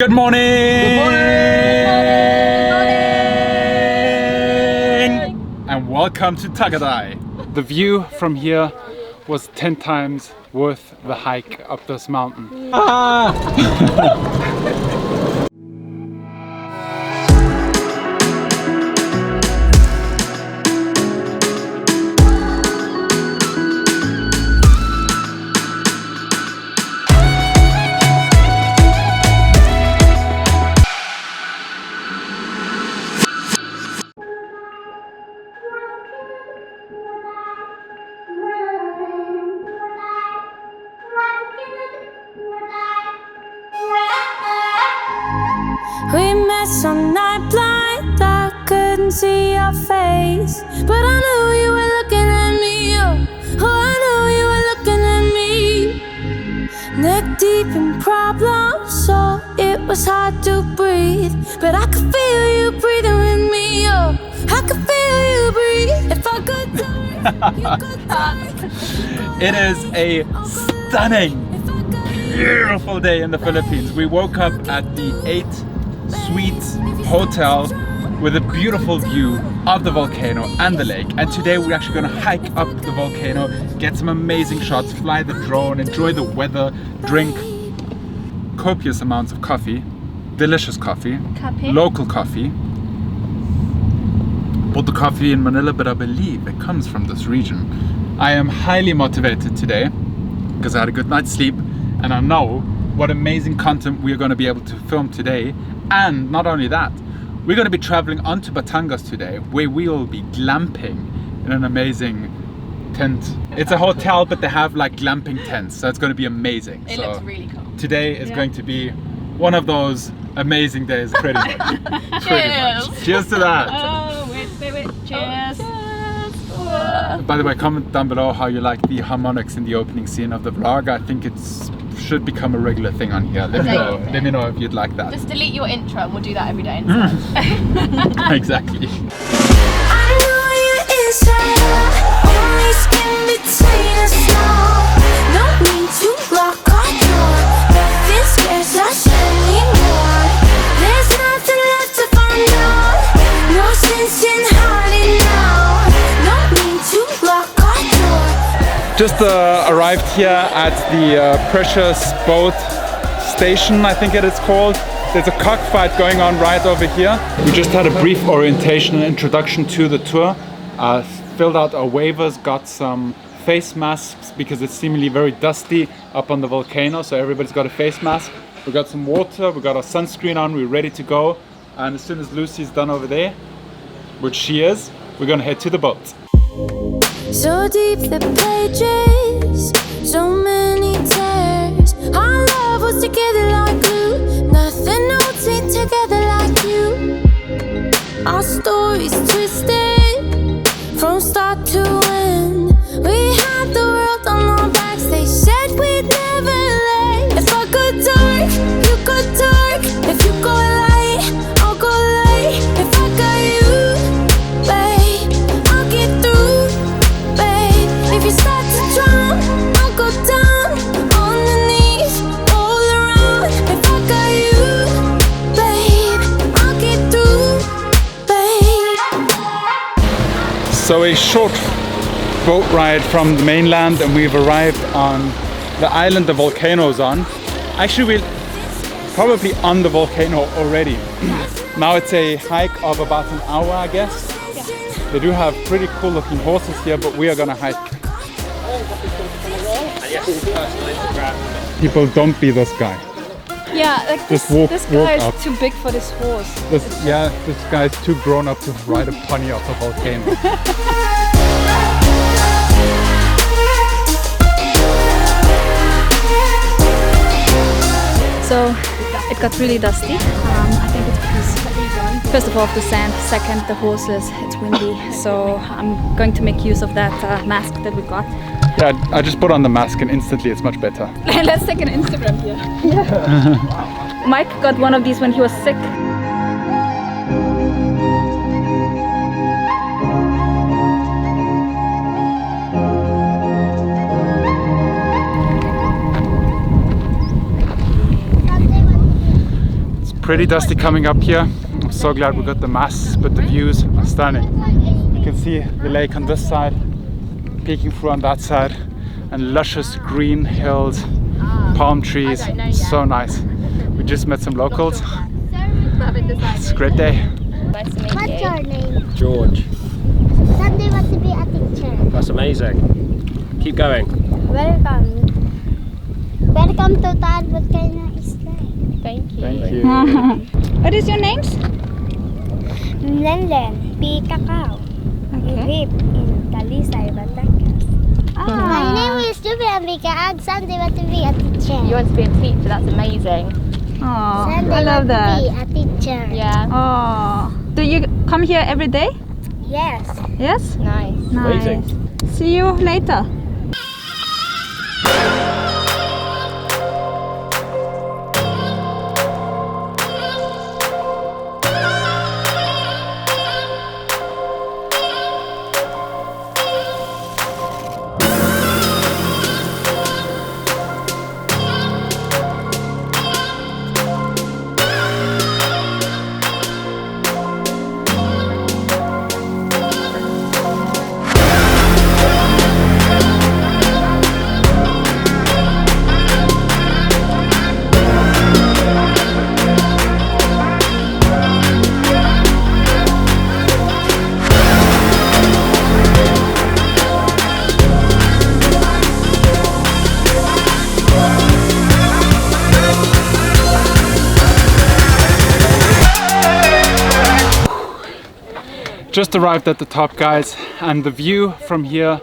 Good morning! Good morning! And welcome to Tagaytay. The view from here was 10 times worth the hike up this mountain. We met some night blind, I couldn't see your face, but I knew you were looking at me, oh, I knew you were looking at me. Neck deep in problems, so it was hard to breathe, but I could feel you breathing with me, oh, I could feel you breathe. If I could touch, you could touch. It is a stunning, beautiful day in the Philippines. We woke up at the 8 Suites Hotel with a beautiful view of the volcano and the lake, and today we're actually going to hike up the volcano, get some amazing shots, fly the drone, enjoy the weather, drink copious amounts of coffee, delicious coffee, local coffee. Bought the coffee in Manila, but I believe it comes from this region. I am highly motivated today because I had a good night's sleep and I know what amazing content we're going to be able to film today. And not only that, we're going to be traveling onto Batangas today, where we will be glamping in an amazing tent. It's a hotel, but they have like glamping tents, so it's going to be amazing. It looks really cool. Today is going to be one of those amazing days, pretty much. Pretty much. Cheers to that. Oh, wait. Cheers. By the way, comment down below how you like the harmonics in the opening scene of the vlog. I think it should become a regular thing on here. Let me know if you'd like that. Just delete your intro and we'll do that every day instead. Exactly. I know you're inside out, only skin between us now. No need to lock our door, nothing scares us anymore. There's nothing left to find out, no sense in hiding now. No need to lock our door. Just arrived here at the Precious Boat Station, I think it is called. There's a cockfight going on right over here. We just had a brief orientation and introduction to the tour. Filled out our waivers, got some face masks because it's seemingly very dusty up on the volcano, so everybody's got a face mask. We got some water, we got our sunscreen on, we're ready to go. And as soon as Lucy's done over there, which she is, we're gonna head to the boat. So deep the pages, so many tears. Our love was together like glue, nothing holds it together like you. Our story's twisted from start to end. We had the world on our backs, they said we'd never lay. If I could dark, you could dark. If you go light, I'll go light. If I got you, babe, I'll get through, babe. If you start to drown, I'll go down on the knees, all around. If I got you, babe, I'll get through, babe. So a short boat ride from the mainland and we've arrived on the island the volcano's on. Actually, we're probably on the volcano already. Now it's a hike of about an hour, I guess. They do have pretty cool looking horses here, but we are gonna hike. People, don't be this guy. Yeah, like Just this walk guy is up. too big for this horse. This guy's too grown up to ride a pony off a volcano. So it got really dusty. I think it's because, first of all, of the sand, second, the horses, it's windy. So I'm going to make use of that mask that we got. Yeah, I just put on the mask and instantly it's much better. Let's take an Instagram here. Yeah. Mike got one of these when he was sick. Pretty dusty coming up here. I'm so glad we got the masts, but the views are stunning. You can see the lake on this side, peeking through on that side, and luscious green hills, palm trees. So nice. We just met some locals. It's a great day. Nice to meet What's you. your name? George. Sunday wants to be a teacher. That's amazing. Keep going. Welcome. Welcome to TAAL VOLCANO Island. Thank you. Thank you. What is your names? Nelen, P. Cacao. We live in Talisay, Batangas. My name is Juby Amrika and Sunday wants to be a teacher. You want to be a teacher, that's amazing. Oh, Sunday I love that. wants to be a teacher. Yeah. Oh, do you come here every day? Yes. Yes? Nice. Nice. Amazing. See you later. Just arrived at the top, guys, and the view from here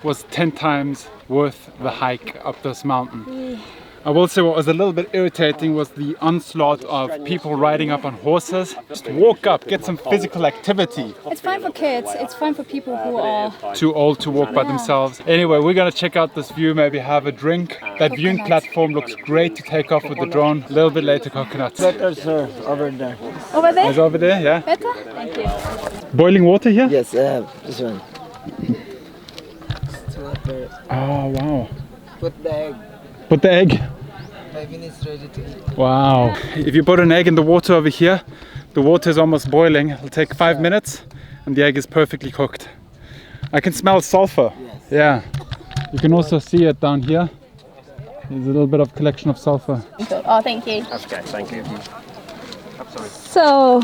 was 10 times worth the hike up this mountain. I will say what was a little bit irritating was the onslaught of people riding up on horses. Just walk up, get some physical activity. It's fine for kids. It's fine for people who are... Too old to walk by themselves. Anyway, we're gonna check out this view, maybe have a drink. That viewing platform looks great to take off with the drone. A little bit later, coconuts. Better, sir, over there. Over there? Is over there, yeah? Better? Thank you. Boiling water here? Yes, this one. Oh, wow. Put the egg. Put the egg. 5 minutes ready to eat. Wow. If you put an egg in the water over here, the water is almost boiling. It'll take 5 minutes and the egg is perfectly cooked. I can smell sulfur. Yes. Yeah. You can also see it down here. There's a little bit of collection of sulfur. Oh, thank you. Okay, thank you. So,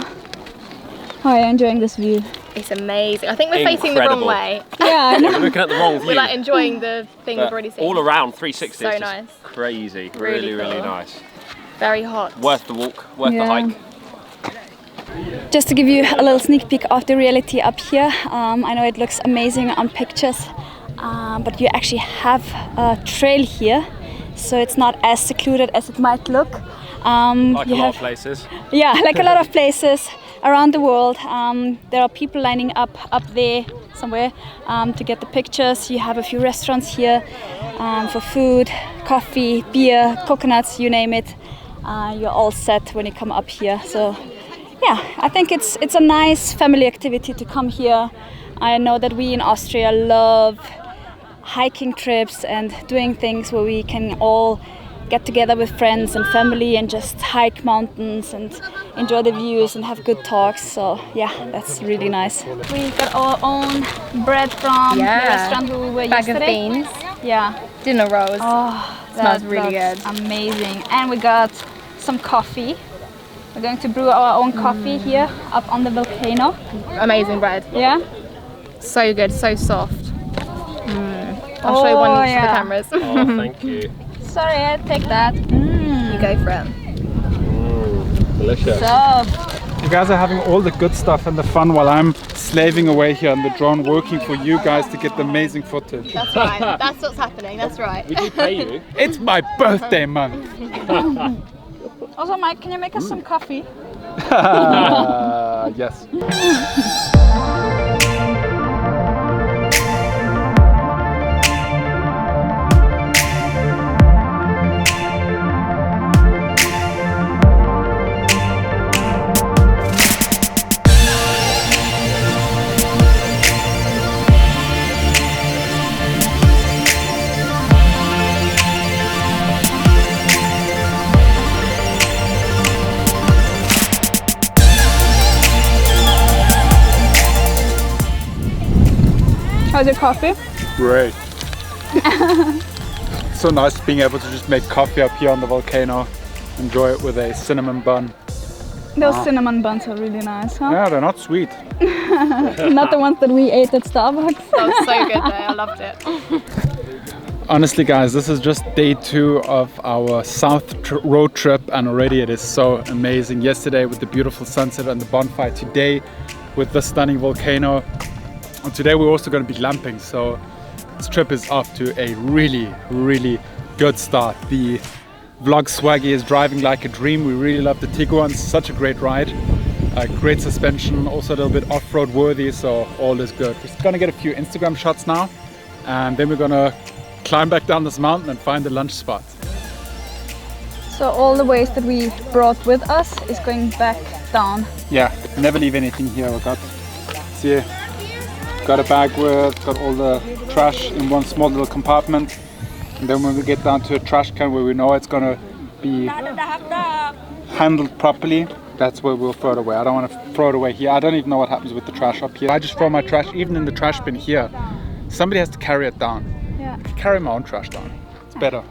how are you enjoying this view? It's amazing. I think we're facing the wrong Incredible. way. Yeah, I know. We're looking at the wrong view. We're like enjoying the thing we've But already seen. all around 360. So it's just nice. Crazy. Really Really cool. nice. Very hot. Worth the walk, worth the Yeah. hike. Just to give you a little sneak peek of the reality up here, I know it looks amazing on pictures, but you actually have a trail here, so it's not as secluded as it might look. Like you a lot have, of places. yeah, like a lot of places around the world. There are people lining up there somewhere to get the pictures. You have a few restaurants here for food, coffee, beer, coconuts, you name it. You're all set when you come up here. So yeah, I think it's a nice family activity to come here. I know that we in Austria love hiking trips and doing things where we can all get together with friends and family and just hike mountains and enjoy the views and have good talks. So yeah, that's really nice. We got our own bread from the restaurant where we were Bag yesterday. of beans. Yeah. Dinner rolls. Oh, Smells really that's good. Amazing. And we got some coffee. We're going to brew our own coffee here up on the volcano. Amazing bread. Yeah. So good, so soft. I'll show you one Oh, for the yeah. cameras. Oh, thank you. Sorry, I take that. You go for it. Delicious. So, You guys are having all the good stuff and the fun while I'm slaving away here on the drone, working for you guys to get the amazing footage. That's right. That's what's happening. That's right. We do pay you. It's my birthday month. also, Mike, can you make us some coffee? Yes. How's your coffee? Great. So nice being able to just make coffee up here on the volcano. Enjoy it with a cinnamon bun. Those cinnamon buns are really nice, huh? Yeah, they're not sweet. Not the ones that we ate at Starbucks. That was so good there. I loved it. Honestly guys, this is just day 2 of our south road trip and already it is so amazing. Yesterday with the beautiful sunset and the bonfire, today with the stunning volcano. And today we're also going to be glamping, so this trip is off to a really good start. The Volkswagen is driving like a dream. We really love the Tiguan, such a great ride. Great suspension, also a little bit off-road worthy, so all is good. We're just gonna get a few Instagram shots now and then we're gonna climb back down this mountain and find the lunch spot. So all the waste that we brought with us is going back down. Yeah, never leave anything here. We got a bag with, got all the trash in one small little compartment. And then when we get down to a trash can where we know it's gonna be handled properly, that's where we'll throw it away. I don't want to throw it away here. I don't even know what happens with the trash up here. I just throw my trash even in the trash bin here. Somebody has to carry it down. Yeah. I can carry my own trash down. It's better.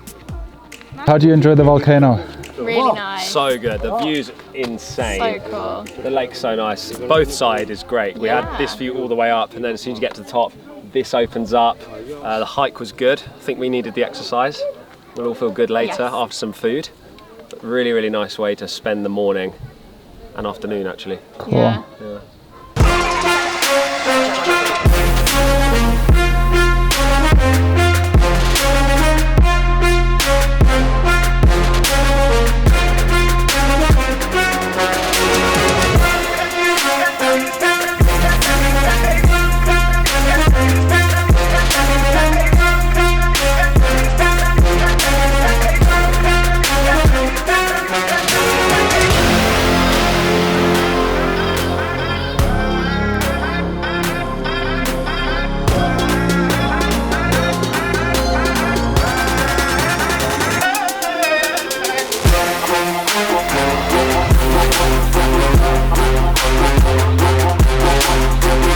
How do you enjoy the volcano? Really nice. So good. The view's insane. So cool. The lake's so nice. Both sides is great. We had this view all the way up, and then as soon as you get to the top, this opens up. The hike was good. I think we needed the exercise. We'll all feel good later after some food. But really nice way to spend the morning and afternoon actually. Cool. Yeah.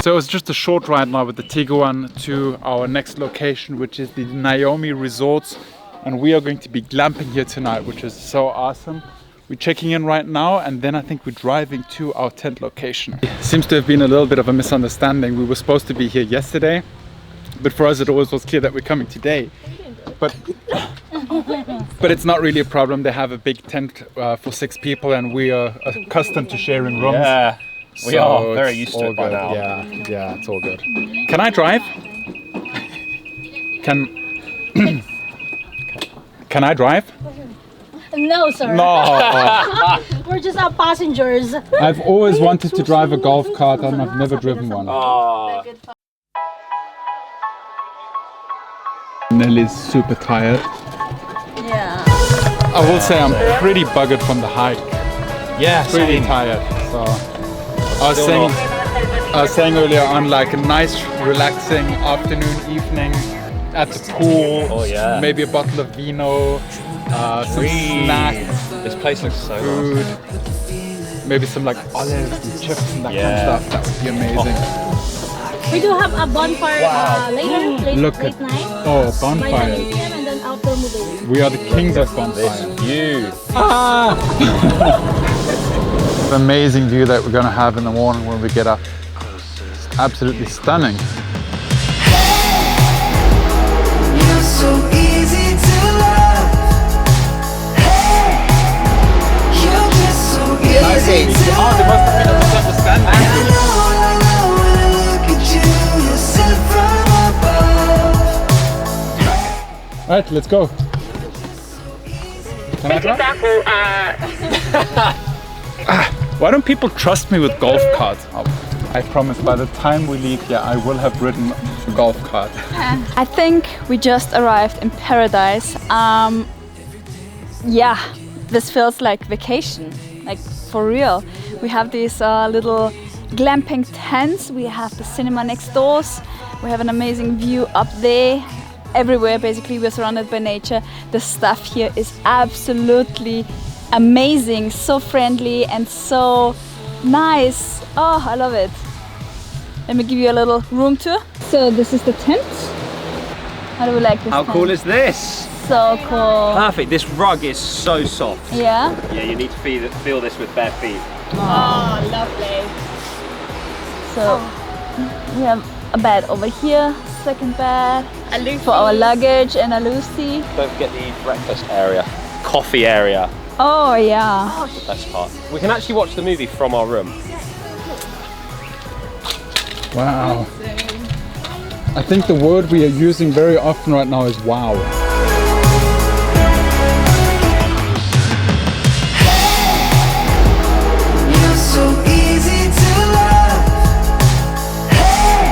So it was just a short ride now with the Tiguan to our next location, which is the Nayomi resorts, and we are going to be glamping here tonight, which is so awesome. We're checking in right now and then I think we're driving to our tent location. Seems to have been a little bit of a misunderstanding. We were supposed to be here yesterday, but for us it always was clear that we're coming today. But it's not really a problem. They have a big tent for 6 people and we are accustomed to sharing rooms. Yeah. We So are very it's used all to it by good. now. Yeah, it's all good. Can I drive? Can I drive? No, sir. No. We're just our passengers. I've always wanted to drive a golf cart and I've never driven one. Nelly's super tired. Yeah. I will say I'm pretty buggered from the hike. Yeah, Pretty tired. So I was saying earlier on, like a nice relaxing afternoon, evening at the pool. Oh yeah. Maybe a bottle of vino, some snacks, This place looks so food, nice. maybe some like olives and chips and that Yeah. kind of stuff. That would be amazing. We do have a bonfire later, Look late at night. oh, By bonfire. 9 p.m. and then outdoor movie. We are the kings of bonfire. View. The amazing view that we're gonna have in the morning when we get up. It's absolutely stunning. You're so easy to love. Hey, you're just so easy to love. There must have been a misunderstanding. I know when I look at you, you're sent from above. Alright, let's go. Can I drive? Why don't people trust me with golf carts? I promise by the time we leave here, I will have ridden a golf cart. I think we just arrived in paradise. Yeah, this feels like vacation, like for real. We have these little glamping tents. We have the cinema next door. We have an amazing view up there. Everywhere, basically, we're surrounded by nature. The stuff here is absolutely amazing, so friendly and so nice. Oh, I love it. Let me give you a little room tour. So this is the tent. How do we like this How tent? cool is this? So cool. Perfect. This rug is so soft. Yeah. Yeah, you need to feel this with bare feet. Oh, lovely. So we have a bed over here, second bed A Lucy. for our luggage, and a Lucy. Don't forget the breakfast area, coffee area. Oh yeah. The best part. We can actually watch the movie from our room. Wow. I think the word we are using very often right now is wow. You're so easy to love. Hey,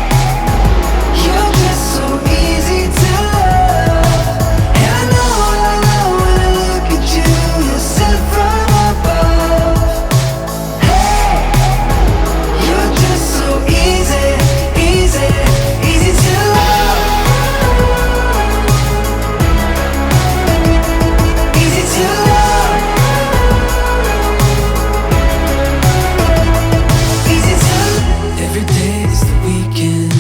you're just so easy to love. And I know when I look at you, you're sent from above. Hey, you're just so easy, easy, easy to love. Easy to love. Every day is the weekend.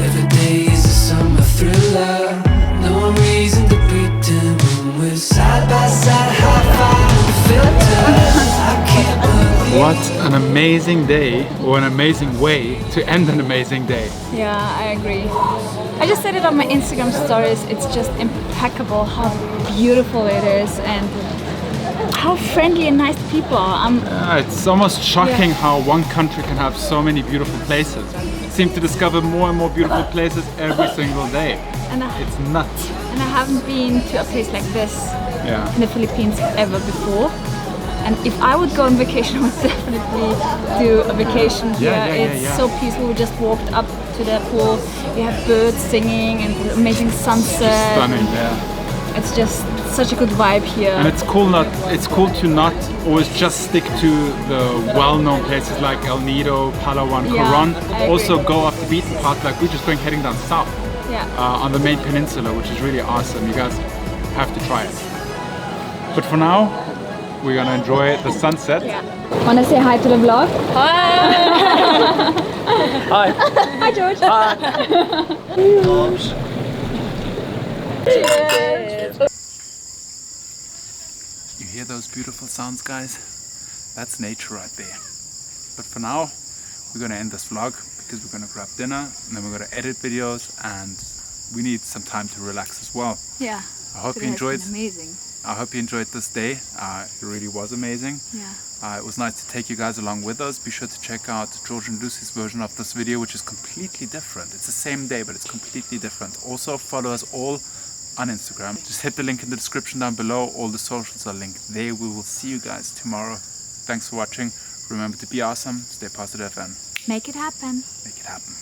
Every day is a summer thriller. No reason to pretend when we're side by side, high five and filters. I can't believe. What an amazing day, or an amazing way to end an amazing day. Yeah, I agree. I just said it on my Instagram stories. It's just impeccable how beautiful it is and how friendly and nice people are. It's almost shocking how one country can have so many beautiful places. I seem to discover more and more beautiful places every single day. And It's nuts. I haven't been to a place like this Yeah. in the Philippines ever before. And if I would go on vacation, I would definitely do a vacation here. It's so peaceful. We just walked up to the pool. We have birds singing and amazing sunset. Stunning, yeah. It's just such a good vibe here. And it's cool to not always just stick to the well-known places like El Nido, Palawan, Yeah, Coron. I agree. Also go off the beaten path like we're just heading down south Yeah. on the main peninsula, which is really awesome. You guys have to try it. But for now, we're gonna enjoy the sunset. Wanna say hi to the vlog? Hi. Hi George. You hear those beautiful sounds, guys? That's nature right there. But for now, we're gonna end this vlog because we're gonna grab dinner and then we're gonna edit videos and we need some time to relax as well. Yeah. I hope Today you has enjoyed. been amazing. I hope you enjoyed this day. It really was amazing. Yeah. It was nice to take you guys along with us. Be sure to check out George and Lucy's version of this video, which is completely different. It's the same day, but it's completely different. Also, follow us all on Instagram. Just hit the link in the description down below. All the socials are linked there. We will see you guys tomorrow. Thanks for watching. Remember to be awesome, stay positive, and Make it happen. make it happen.